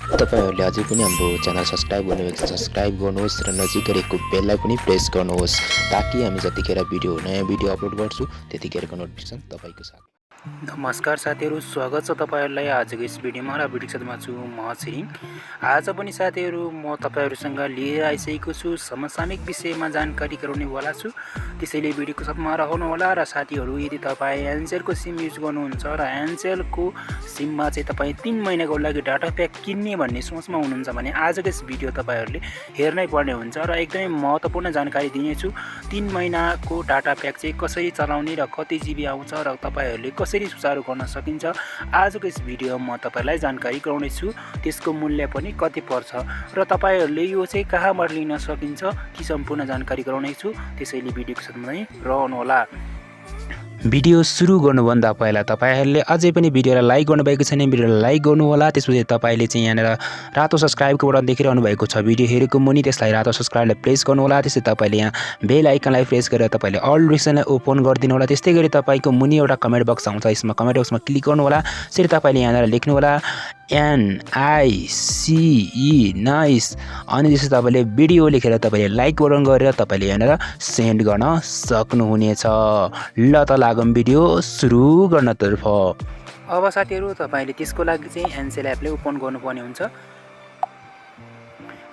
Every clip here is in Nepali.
तपाईहरुले अझै पनि हाम्रो च्यानल सब्स्क्राइब गर्नुभएको छ सब्स्क्राइब गर्नुहोस् र नजिक गरेको बेललाई पनि प्रेस गर्नुहोस् ताकि हामी जतिखेर नयाँ भिडियो अपलोड गर्छु त्यतिखेरको नोटिफिकेसन तपाईको साथ। नमस्कार साथीहरु, स्वागत छ तपाईहरुलाई आजको यस भिडियोमा र भिडियोको साथमा छु म छिरिङ। आज पनि साथीहरु म तपाईहरुसँग लिएर आइसकेको छु समसामयिक विषयमा जानकारी गराउने वाला छु। त्यसैले भिडियोको साथमा रहनु होला र साथीहरु यदि तपाई Ncell को सिम युज गर्नुहुन्छ र Ncell को सिममा चाहिँ तपाई 3 महिनाको लागि डाटा प्याक किन्ने भन्ने सोचमा हुनुहुन्छ भने आजको यस भिडियो तपाईहरुले हेर्नै पर्ने हुन्छ र एकदमै महत्त्वपूर्ण जानकारी दिनेछु। 3 महिनाको डाटा प्याक चाहिँ कसरी चलाउने र कति जिबी आउँछ र तपाईहरुले कसरी सुचारु गर्न सकिन्छ आजको यस भिडियोमा म तपाईलाई जानकारी गराउने छु। त्यसको मूल्य पनि कति पर्छ र तपाईहरुले यो चाहिँ कहाँबाट लिन सकिन्छ ती सम्पूर्ण जानकारी गराउने छु। त्यसैले भिडियोको साथमा नै रहनु होला। भिडियो सुरु गर्नुभन्दा पहिला तपाईहरुले अझै पनि भिडियोलाई लाइक गर्नुभएको छैन भिडियोलाई लाइक गर्नु होला। त्यसपछि तपाईले चाहिँ यहाँनेर रातो सब्स्क्राइबको बटन देखिरहनु भएको छ भिडियो हेरेको मुनि त्यसलाई रातो सब्स्क्राइबलाई प्रेस गर्नु होला। त्यसै तपाईले यहाँ बेल आइकनलाई प्रेस गरेर तपाईले अल नोटिफिकेसनलाई ओपन गरिदिनु होला। त्यस्तै गरी तपाईको मुनि एउटा कमेन्ट बक्स आउँछ यसमा कमेन्ट बक्समा क्लिक गर्नु होला। त्यसरी तपाईले यहाँनेर लेख्नु होला NICE नाइस अनि त्यसै तपाईले भिडियो लेखेर तपाईले लाइक बटन गरेर तपाईले यहाँनेर सेन्ड गर्न सक्नुहुनेछ। ल त लागौं भिडियो सुरु गर्नतर्फ। अब साथीहरु तपाईले त्यसको लागि चाहिँ Ncell एपले ओपन गर्नुपर्ने हुन्छ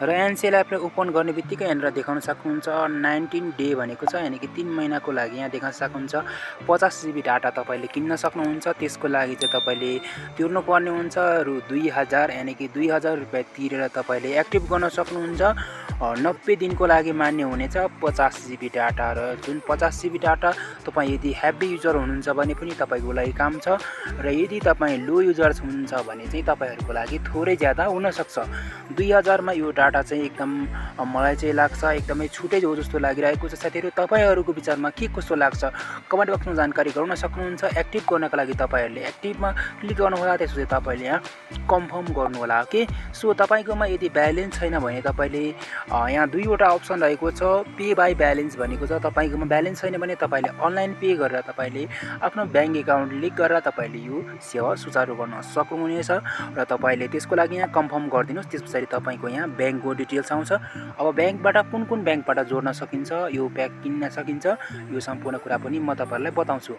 र Ncell एपले ओपन गर्ने बित्तिकै यहाँनिर देखाउन सक्नुहुन्छ 19 डे भनेको छ यानी कि 3 महिनाको लागि यहाँ देखाउन सक्नुहुन्छ 50 GB डाटा तपाईले किन्न सक्नुहुन्छ। त्यसको लागि चाहिँ तपाईले तिर्नु पर्ने हुन्छ रु 2000 यानी कि 2000 रुपैयाँ तिरेर तपाईले एक्टिभ गर्न सक्नुहुन्छ। 90 दिनको लागि मान्य हुनेछ 50 GB डाटा र जुन 50 GB डाटा तपाई यदि हेभी युजर हुनुहुन्छ भने पनि तपाईको लागि काम छ र यदि तपाई लो युजर हुनुहुन्छ भने चाहिँ तपाईहरुको लागि थोरै ज्यादा हुन सक्छ। 2000 मा यो डाटा चाहिँ एकदम मलाई चाहिँ लाग्छ एकदमै छुटै हो जस्तो लागिरहेको छ। साथीहरु तपाईहरुको विचारमा के कस्तो लाग्छ कमेन्ट बक्समा जानकारी गराउन सक्नुहुन्छ। एक्टिभ गर्नका लागि तपाईहरुले एक्टिभमा क्लिक गर्नु होला। त्यसपछि तपाईले यहाँ कन्फर्म गर्नु होला। ओके सो तपाईकोमा यदि ब्यालेन्स छैन भने तपाईले यहाँ दुईवटा अप्सन रहेको छ पे बाइ ब्यालेन्स भनेको छ। तपाईकोमा ब्यालेन्स छैन भने तपाईले अनलाइन पे गरेर तपाईले आफ्नो बैंक अकाउन्ट लिंक गरेर तपाईले यो सेवा सुचारु गर्न सक्नुहुनेछ र तपाईले त्यसको लागि यहाँ कन्फर्म गर्दिनुस्। त्यसपछि तपाईको यहाँ बैंकको डिटेल्स आउँछ। अब बैंकबाट कुन बैंकबाट जोड्न सकिन्छ यो प्याक किन्न सकिन्छ यो सम्पूर्ण कुरा पनि म तपाईहरुलाई बताउँछु।